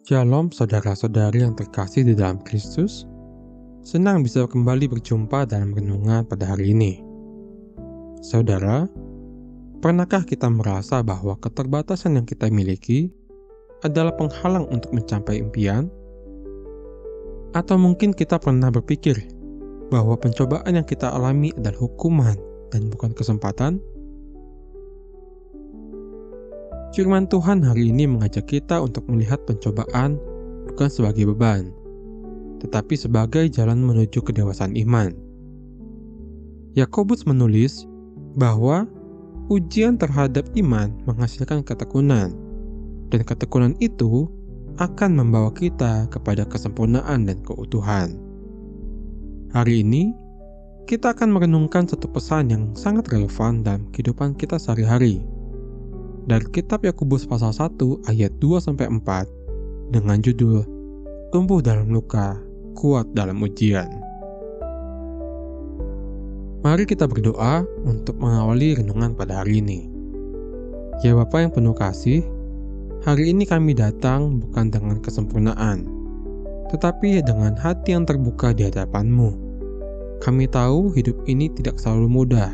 Shalom saudara-saudari yang terkasih di dalam Kristus. Senang bisa kembali berjumpa dalam renungan pada hari ini. Saudara, pernahkah kita merasa bahwa keterbatasan yang kita miliki adalah penghalang untuk mencapai impian? Atau mungkin kita pernah berpikir bahwa pencobaan yang kita alami adalah hukuman dan bukan kesempatan? Firman Tuhan hari ini mengajak kita untuk melihat pencobaan bukan sebagai beban, tetapi sebagai jalan menuju kedewasaan iman. Yakobus menulis bahwa ujian terhadap iman menghasilkan ketekunan, dan ketekunan itu akan membawa kita kepada kesempurnaan dan keutuhan. Hari ini, kita akan merenungkan satu pesan yang sangat relevan dalam kehidupan kita sehari-hari. Dari kitab Yakobus pasal 1 ayat 2-4 dengan judul Tumbuh dalam luka, kuat dalam ujian. Mari kita berdoa untuk mengawali renungan pada hari ini. Ya Bapa yang penuh kasih, hari ini kami datang bukan dengan kesempurnaan, tetapi dengan hati yang terbuka di hadapan-Mu. Kami tahu hidup ini tidak selalu mudah.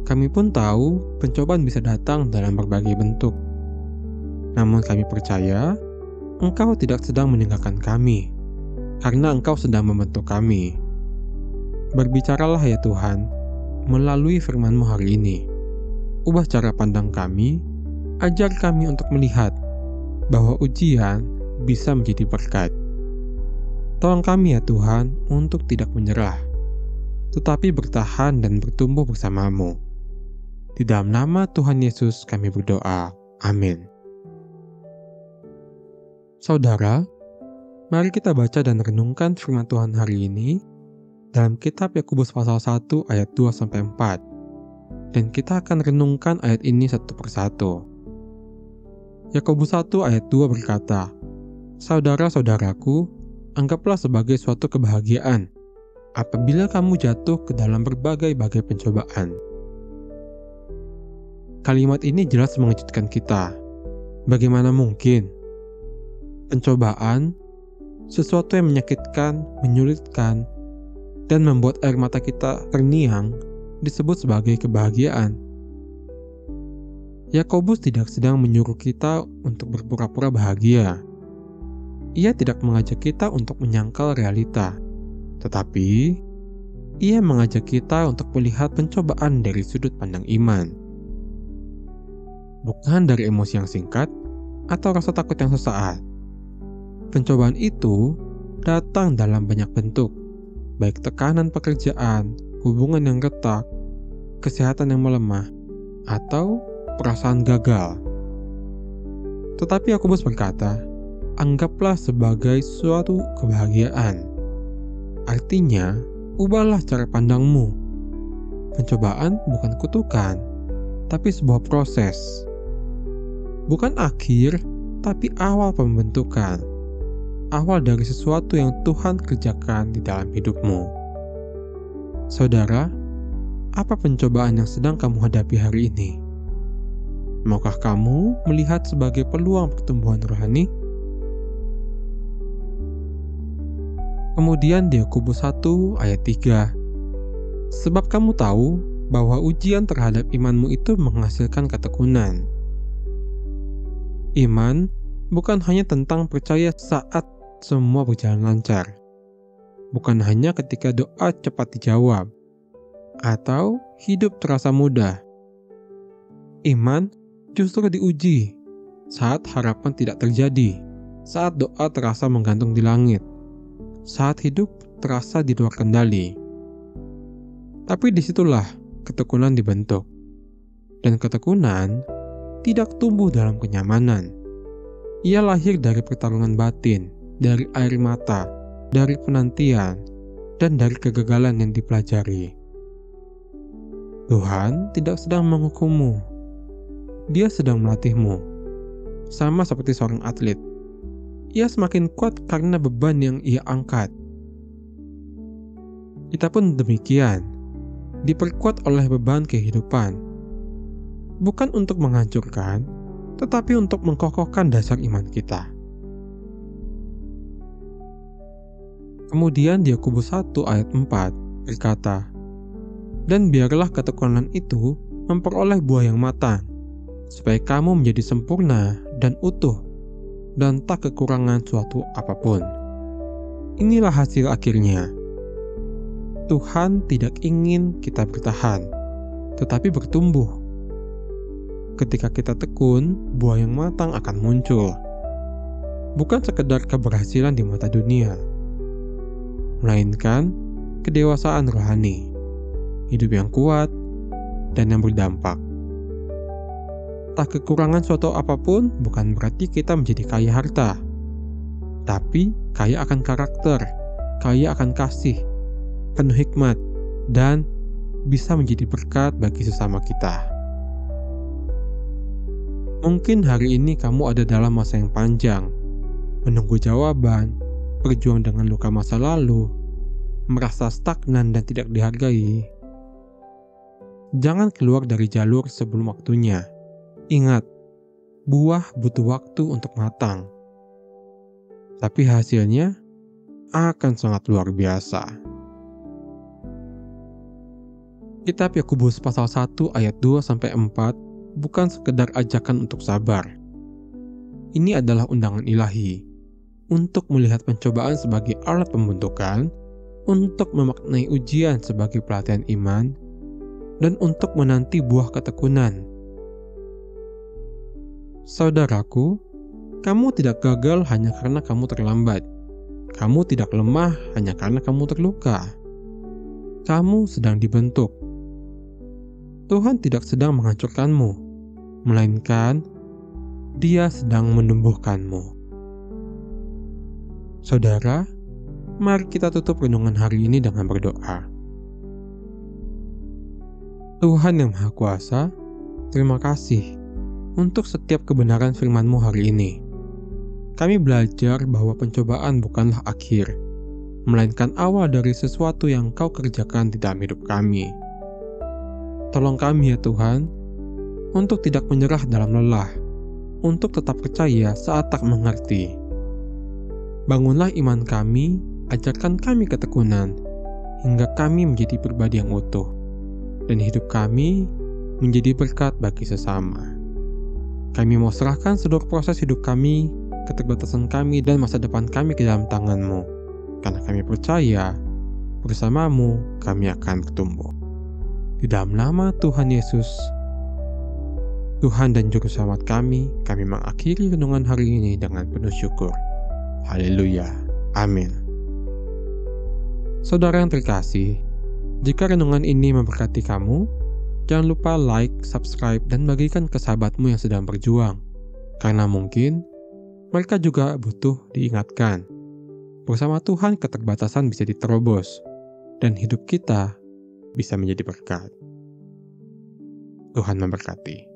Kami pun tahu pencobaan bisa datang dalam berbagai bentuk. Namun kami percaya Engkau tidak sedang meninggalkan kami, karena Engkau sedang membentuk kami. Berbicaralah ya Tuhan, melalui firman-Mu hari ini. Ubah cara pandang kami, ajar kami untuk melihat bahwa ujian bisa menjadi berkat. Tolong kami ya Tuhan untuk tidak menyerah, tetapi bertahan dan bertumbuh bersama-Mu. Di dalam nama Tuhan Yesus kami berdoa. Amin. Saudara, mari kita baca dan renungkan firman Tuhan hari ini dalam kitab Yakobus pasal 1 ayat 2-4. Dan kita akan renungkan ayat ini satu persatu. Yakobus 1 ayat 2 berkata, "Saudara-saudaraku, anggaplah sebagai suatu kebahagiaan apabila kamu jatuh ke dalam berbagai-bagai pencobaan." Kalimat ini jelas mengejutkan kita. Bagaimana mungkin? Pencobaan, sesuatu yang menyakitkan, menyulitkan, dan membuat air mata kita terniang, disebut sebagai kebahagiaan. Yakobus tidak sedang menyuruh kita untuk berpura-pura bahagia. Ia tidak mengajak kita untuk menyangkal realita, tetapi ia mengajak kita untuk melihat pencobaan dari sudut pandang iman. Bukan dari emosi yang singkat atau rasa takut yang sesaat. Pencobaan itu datang dalam banyak bentuk, baik tekanan pekerjaan, hubungan yang retak, kesehatan yang melemah, atau perasaan gagal. Tetapi Yakobus berkata, anggaplah sebagai suatu kebahagiaan. Artinya, ubahlah cara pandangmu. Pencobaan bukan kutukan, tapi sebuah proses. Bukan akhir, tapi awal pembentukan. Awal dari sesuatu yang Tuhan kerjakan di dalam hidupmu. Saudara, apa pencobaan yang sedang kamu hadapi hari ini? Maukah kamu melihat sebagai peluang pertumbuhan rohani? Kemudian di Yakobus 1 ayat 3. Sebab kamu tahu bahwa ujian terhadap imanmu itu menghasilkan ketekunan. Iman bukan hanya tentang percaya saat semua berjalan lancar. Bukan hanya ketika doa cepat dijawab, atau hidup terasa mudah. Iman justru diuji saat harapan tidak terjadi, saat doa terasa menggantung di langit, saat hidup terasa di luar kendali. Tapi disitulah ketekunan dibentuk. Dan ketekunan tidak tumbuh dalam kenyamanan. Ia lahir dari pertarungan batin, dari air mata, dari penantian, dan dari kegagalan yang dipelajari. Tuhan tidak sedang menghukummu. Dia sedang melatihmu. Sama seperti seorang atlet. Ia semakin kuat karena beban yang ia angkat. Kita pun demikian, diperkuat oleh beban kehidupan. Bukan untuk menghancurkan, tetapi untuk mengkokohkan dasar iman kita. Kemudian di Yakobus 1 ayat 4 berkata, "Dan biarlah ketekunan itu memperoleh buah yang matang, supaya kamu menjadi sempurna dan utuh, dan tak kekurangan suatu apapun." Inilah hasil akhirnya. Tuhan tidak ingin kita bertahan, tetapi bertumbuh. Ketika kita tekun, buah yang matang akan muncul. Bukan sekedar keberhasilan di mata dunia, melainkan kedewasaan rohani, hidup yang kuat, dan yang berdampak. Tak kekurangan suatu apapun bukan berarti kita menjadi kaya harta, tapi kaya akan karakter, kaya akan kasih, penuh hikmat, dan bisa menjadi berkat bagi sesama kita. Mungkin hari ini kamu ada dalam masa yang panjang, menunggu jawaban, berjuang dengan luka masa lalu, merasa stagnan dan tidak dihargai. Jangan keluar dari jalur sebelum waktunya. Ingat, buah butuh waktu untuk matang, tapi hasilnya akan sangat luar biasa. Kitab Yakobus pasal 1 ayat 2-4 bukan sekedar ajakan untuk sabar. Ini adalah undangan ilahi untuk melihat pencobaan sebagai alat pembentukan, untuk memaknai ujian sebagai pelatihan iman, dan untuk menanti buah ketekunan. Saudaraku, kamu tidak gagal hanya karena kamu terlambat. Kamu tidak lemah hanya karena kamu terluka. Kamu sedang dibentuk. Tuhan tidak sedang menghancurkanmu, melainkan Dia sedang menumbuhkanmu. Saudara, mari kita tutup renungan hari ini dengan berdoa. Tuhan yang Maha Kuasa, terima kasih untuk setiap kebenaran firman-Mu hari ini. Kami belajar bahwa pencobaan bukanlah akhir, melainkan awal dari sesuatu yang Kau kerjakan di dalam hidup kami. Tolong kami ya Tuhan, untuk tidak menyerah dalam lelah, untuk tetap percaya saat tak mengerti. Bangunlah iman kami, ajarkan kami ketekunan, hingga kami menjadi pribadi yang utuh, dan hidup kami menjadi berkat bagi sesama. Kami mau serahkan seluruh proses hidup kami, keterbatasan kami, dan masa depan kami ke dalam tangan-Mu, karena kami percaya bersama-Mu kami akan bertumbuh. Di dalam nama Tuhan Yesus, Tuhan dan Juru Selamat kami mengakhiri renungan hari ini dengan penuh syukur. Haleluya. Amin. Saudara yang terkasih, jika renungan ini memberkati kamu, jangan lupa like, subscribe, dan bagikan ke sahabatmu yang sedang berjuang. Karena mungkin mereka juga butuh diingatkan. Bersama Tuhan keterbatasan bisa diterobos, dan hidup kita bisa menjadi berkat. Tuhan memberkati.